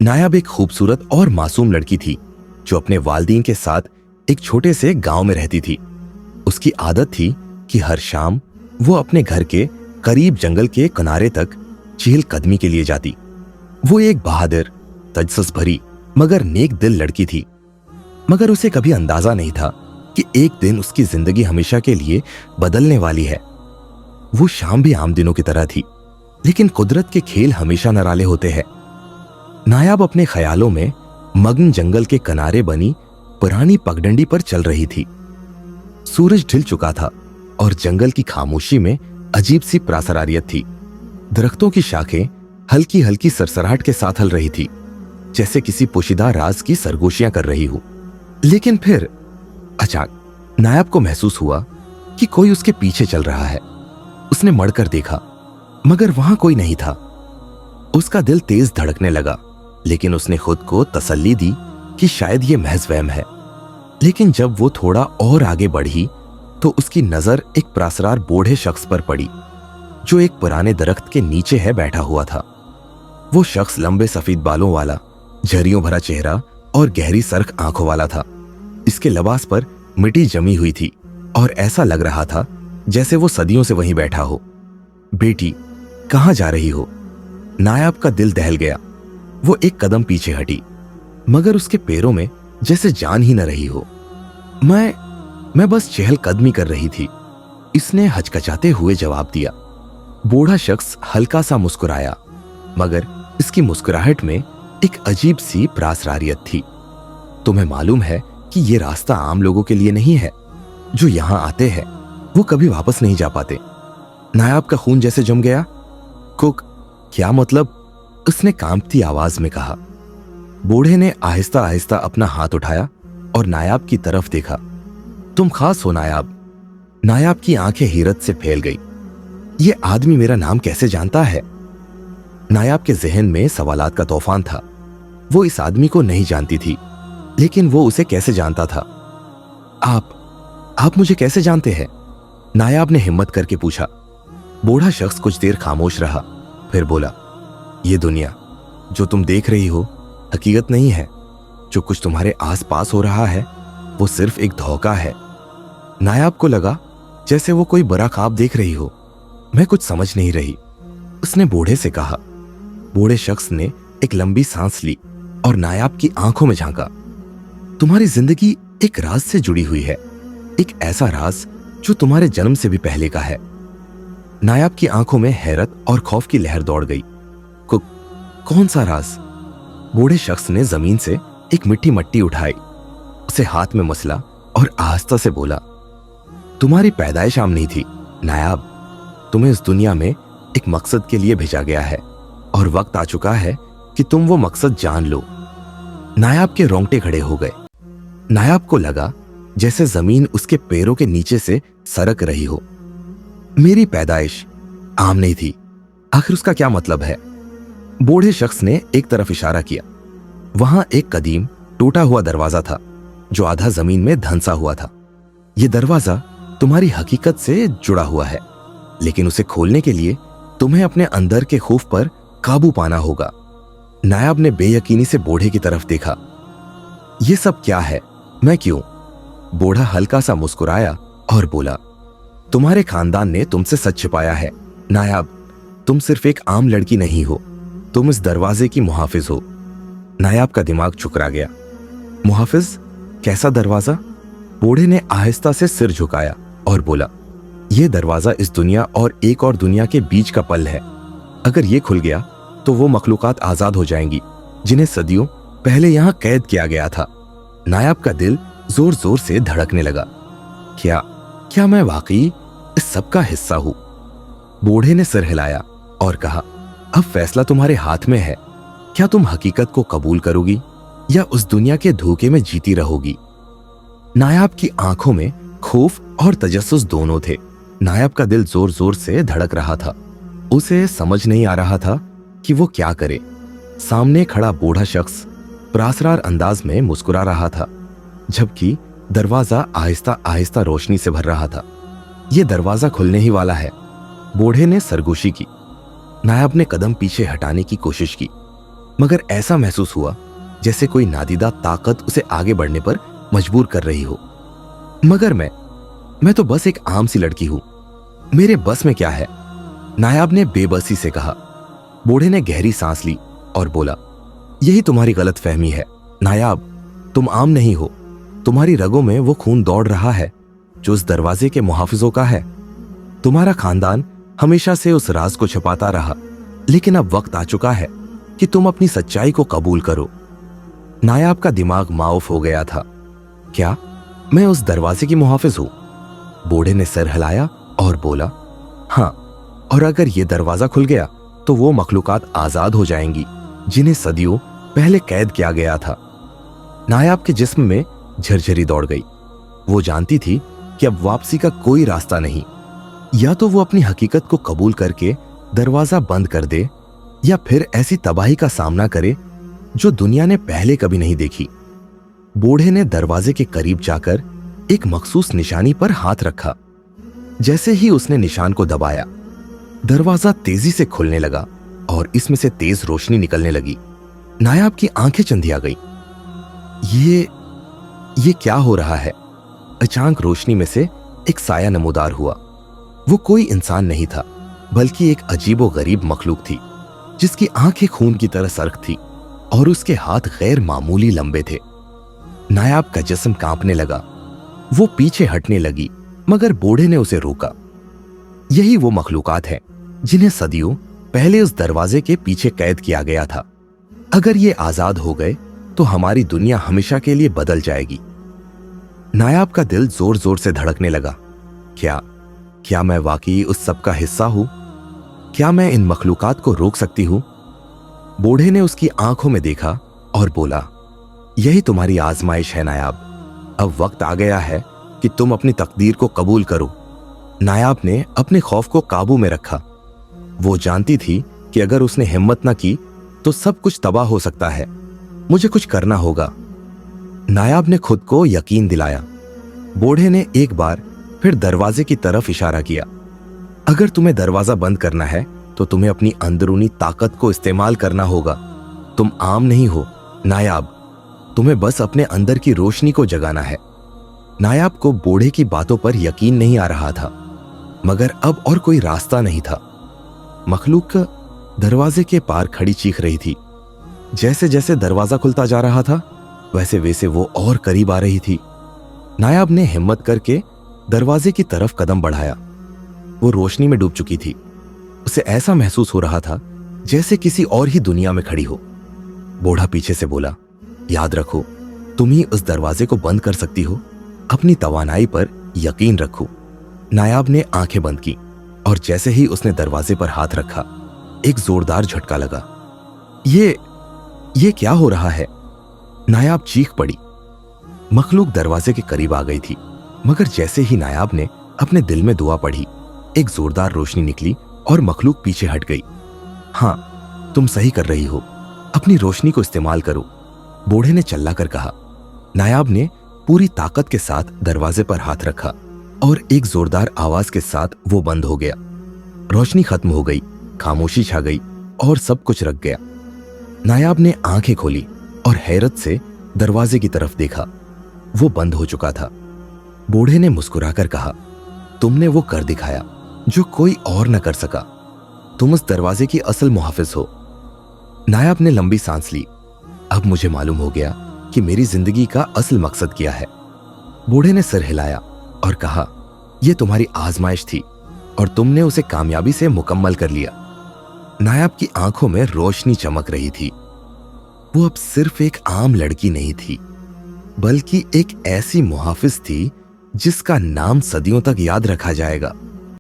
नायाब एक खूबसूरत और मासूम लड़की थी जो अपने वालिदैन के साथ एक छोटे से गांव में रहती थी। उसकी आदत थी कि हर शाम वो अपने घर के करीब जंगल के किनारे तक चहलकदमी के लिए जाती। वो एक बहादुर, तजस्सुस भरी मगर नेक दिल लड़की थी, मगर उसे कभी अंदाजा नहीं था कि एक दिन उसकी जिंदगी हमेशा के लिए बदलने वाली है। वो शाम भी आम दिनों की तरह थी, लेकिन कुदरत के खेल हमेशा निराले होते हैं। नायाब अपने ख्यालों में मग्न जंगल के किनारे बनी पुरानी पगडंडी पर चल रही थी। सूरज ढल चुका था और जंगल की खामोशी में अजीब सी प्रासरारियत थी। दरख्तों की शाखें हल्की हल्की सरसराहट के साथ हल रही थी, जैसे किसी पोशीदा राज की सरगोशियां कर रही हो। लेकिन फिर अचानक नायाब को महसूस हुआ कि कोई उसके पीछे चल रहा है। उसने मुड़कर देखा, मगर वहां कोई नहीं था। उसका दिल तेज धड़कने लगा, लेकिन उसने खुद को तसल्ली दी कि शायद ये महज वहम है। लेकिन जब वो थोड़ा और आगे बढ़ी तो उसकी नजर एक प्रासरार बूढ़े शख्स पर पड़ी जो एक पुराने दरख्त के नीचे है बैठा हुआ था। वो शख्स लंबे सफेद बालों वाला, झरियों भरा चेहरा और गहरी सरख आंखों वाला था। इसके लिबास पर मिट्टी जमी हुई थी और ऐसा लग रहा था जैसे वो सदियों से वहीं बैठा हो। बेटी, कहां जा रही हो? नायाब का दिल दहल गया। वो एक कदम पीछे हटी, मगर उसके पैरों में जैसे जान ही न रही हो। मैं बस चहलकदमी कर रही थी, इसने हचकचाते हुए जवाब दिया। बूढ़ा शख्स हल्का सा मुस्कुराया, मगर इसकी मुस्कुराहट में एक अजीब सी प्रासरारियत थी। तुम्हें मालूम है कि ये रास्ता आम लोगों के लिए नहीं है। जो यहां आते हैं वो कभी वापस नहीं जा पाते। नायाब का खून जैसे जम गया। कुक, क्या मतलब? उसने कांपती आवाज में कहा। बूढ़े ने आहिस्ता आहिस्ता अपना हाथ उठाया और नायाब की तरफ देखा। तुम खास हो नायाब। नायाब की आंखें हैरत से फैल गई। ये आदमी मेरा नाम कैसे जानता है? नायाब के जहन में सवालात का तूफान था। वो इस आदमी को नहीं जानती थी, लेकिन वो उसे कैसे जानता था? आप मुझे कैसे जानते हैं? नायाब ने हिम्मत करके पूछा। बूढ़ा शख्स कुछ देर खामोश रहा, फिर बोला, ये दुनिया जो तुम देख रही हो हकीकत नहीं है। जो कुछ तुम्हारे आसपास हो रहा है वो सिर्फ एक धोखा है। नायाब को लगा जैसे वो कोई बुरा ख्वाब देख रही हो। मैं कुछ समझ नहीं रही, उसने बूढ़े से कहा। बूढ़े शख्स ने एक लंबी सांस ली और नायाब की आंखों में झांका। तुम्हारी जिंदगी एक राज से जुड़ी हुई है, एक ऐसा राज जो तुम्हारे जन्म से भी पहले का है। नायाब की आंखों में हैरत और खौफ की लहर दौड़ गई। कौन सा राज? बूढ़े शख्स ने जमीन से एक मिट्टी मट्टी उठाई, उसे हाथ में मसला और आहिस्ता से बोला, तुम्हारी पैदाइश आम नहीं थी नायाब। तुम्हें इस दुनिया में एक मकसद के लिए भेजा गया है और वक्त आ चुका है कि तुम वो मकसद जान लो। नायाब के रोंगटे खड़े हो गए। नायाब को लगा जैसे जमीन उसके पैरों के नीचे से सरक रही हो। मेरी पैदाइश आम नहीं थी, आखिर उसका क्या मतलब है? बूढ़े शख्स ने एक तरफ इशारा किया। वहां एक कदीम टूटा हुआ दरवाजा था जो आधा जमीन में धंसा हुआ था। यह दरवाजा तुम्हारी हकीकत से जुड़ा हुआ है, लेकिन उसे खोलने के लिए तुम्हें अपने अंदर के खौफ पर काबू पाना होगा। नायाब ने बेयकीनी से बूढ़े की तरफ देखा। यह सब क्या है? मैं क्यों? बूढ़ा हल्का सा मुस्कुराया और बोला, तुम्हारे खानदान ने तुमसे सच छिपाया है नायाब। तुम सिर्फ एक आम लड़की नहीं हो, तुम इस दरवाजे की मुहाफिज हो। नायाब का दिमाग चुकरा गया। मुहाफिज? कैसा दरवाजा? बूढ़े ने आहिस्ता से सिर झुकाया और बोला, यह दरवाजा इस दुनिया और एक और दुनिया के बीच का पल है। अगर यह खुल गया तो वो मखलूकात आजाद हो जाएंगी जिन्हें सदियों पहले यहां कैद किया गया था। नायाब का दिल जोर जोर से धड़कने लगा। क्या मैं वाकई इस सब का हिस्सा हूं? बूढ़े ने सिर हिलाया और कहा, अब फैसला तुम्हारे हाथ में है। क्या तुम हकीकत को कबूल करोगी या उस दुनिया के धोखे में जीती रहोगी? नायाब की आंखों में खौफ और तजस्सुस दोनों थे। नायाब का दिल जोर जोर से धड़क रहा था। उसे समझ नहीं आ रहा था कि वो क्या करे। सामने खड़ा बूढ़ा शख्स प्रासरार अंदाज में मुस्कुरा रहा था, जबकि दरवाजा आहिस्ता आहिस्ता रोशनी से भर रहा था। यह दरवाजा खुलने ही वाला है। बूढ़े ने सरगोशी की। नायाब ने कदम पीछे हटाने की कोशिश की, मगर ऐसा महसूस हुआ जैसे कोई नादीदा ताकत उसे आगे बढ़ने पर मजबूर कर रही हो। मगर मैं तो बस एक आम सी लड़की हूं, मेरे बस में क्या है? नायाब ने बेबसी से कहा। बूढ़े ने गहरी सांस ली और बोला, यही तुम्हारी गलत फहमी है नायाब, तुम आम नहीं हो। तुम्हारी रगों में वो खून दौड़ रहा है जो उस दरवाजे के मुहाफिजों का है। तुम्हारा खानदान हमेशा से उस राज को छुपाता रहा, लेकिन अब वक्त आ चुका है कि तुम अपनी सच्चाई को कबूल करो। नायाब का दिमाग माउफ हो गया था। क्या मैं उस दरवाजे की मुहाफिज हूं? बूढ़े ने सर हिलाया और बोला, हां, और अगर यह दरवाजा खुल गया तो वो मखलूकात आजाद हो जाएंगी जिन्हें सदियों पहले कैद किया गया था। नायाब के जिस्म में झरझरी दौड़ गई। वो जानती थी कि अब वापसी का कोई रास्ता नहीं। या तो वो अपनी हकीकत को कबूल करके दरवाजा बंद कर दे, या फिर ऐसी तबाही का सामना करे जो दुनिया ने पहले कभी नहीं देखी। बूढ़े ने दरवाजे के करीब जाकर एक मखसूस निशानी पर हाथ रखा। जैसे ही उसने निशान को दबाया, दरवाजा तेजी से खुलने लगा और इसमें से तेज रोशनी निकलने लगी। नायाब की आंखें चंधिया गई। ये क्या हो रहा है? अचानक रोशनी में से एक साया नमूदार हुआ। वो कोई इंसान नहीं था, बल्कि एक अजीबोगरीब मखलूक थी जिसकी आंखें खून की तरह सर्क थी और उसके हाथ गैर मामूली लंबे थे। नायाब का जिस्म कांपने लगा। वो पीछे हटने लगी, मगर बूढ़े ने उसे रोका। यही वो मखलूकात हैं जिन्हें सदियों पहले उस दरवाजे के पीछे कैद किया गया था। अगर ये आजाद हो गए तो हमारी दुनिया हमेशा के लिए बदल जाएगी। नायाब का दिल जोर जोर से धड़कने लगा। क्या मैं वाकई उस सब का हिस्सा हूं? क्या मैं इन मखलूकात को रोक सकती हूं? बूढ़े ने उसकी आंखों में देखा और बोला, यही तुम्हारी आजमाइश है नायाब। अब वक्त आ गया है कि तुम अपनी तकदीर को कबूल करो। नायाब ने अपने खौफ को काबू में रखा। वो जानती थी कि अगर उसने हिम्मत न की तो सब कुछ तबाह हो सकता है। मुझे कुछ करना होगा। नायाब ने खुद को यकीन दिलाया। बूढ़े ने एक बार फिर दरवाजे की तरफ इशारा किया। अगर तुम्हें दरवाजा बंद करना है तो तुम्हें अपनी अंदरूनी ताकत को इस्तेमाल करना होगा। तुम आम नहीं हो नायाब, तुम्हें बस अपने अंदर की रोशनी को जगाना है। नायाब को बूढ़े की बातों पर यकीन नहीं आ रहा था, मगर अब और कोई रास्ता नहीं था। मखलूक दरवाजे के पार खड़ी चीख रही थी। जैसे जैसे दरवाजा खुलता जा रहा था, वैसे वैसे वो और करीब आ रही थी। नायाब ने हिम्मत करके दरवाजे की तरफ कदम बढ़ाया। वो रोशनी में डूब चुकी थी। उसे ऐसा महसूस हो रहा था जैसे किसी और ही दुनिया में खड़ी हो। बूढ़ा पीछे से बोला, याद रखो, तुम ही उस दरवाजे को बंद कर सकती हो। अपनी तवानाई पर यकीन रखो। नायाब ने आंखें बंद की और जैसे ही उसने दरवाजे पर हाथ रखा, एक जोरदार झटका लगा। ये क्या हो रहा है? नायाब चीख पड़ी। मखलूक दरवाजे के करीब आ गई थी, मगर जैसे ही नायाब ने अपने दिल में दुआ पढ़ी, एक जोरदार रोशनी निकली और मखलूक पीछे हट गई। हां, तुम सही कर रही हो, अपनी रोशनी को इस्तेमाल करो, बूढ़े ने चिल्लाकर कहा। नायाब ने पूरी ताकत के साथ दरवाजे पर हाथ रखा और एक जोरदार आवाज के साथ वो बंद हो गया। रोशनी खत्म हो गई, खामोशी छा गई और सब कुछ रख गया। नायाब ने आंखें खोली और हैरत से दरवाजे की तरफ देखा। वो बंद हो चुका था। बूढ़े ने मुस्कुराकर कहा, तुमने वो कर दिखाया जो कोई और न कर सका। तुम उस दरवाजे की असल मुहाफिज हो। नायाब ने लंबी सांस ली। अब मुझे मालूम हो गया कि मेरी जिंदगी का असल मकसद क्या है। बूढ़े ने सिर हिलाया और कहा, यह तुम्हारी आजमाइश थी और तुमने उसे कामयाबी से मुकम्मल कर लिया। नायाब की आंखों में रोशनी चमक रही थी। वो अब सिर्फ एक आम लड़की नहीं थी, बल्कि एक ऐसी मुहाफिज थी जिसका नाम सदियों तक याद रखा जाएगा।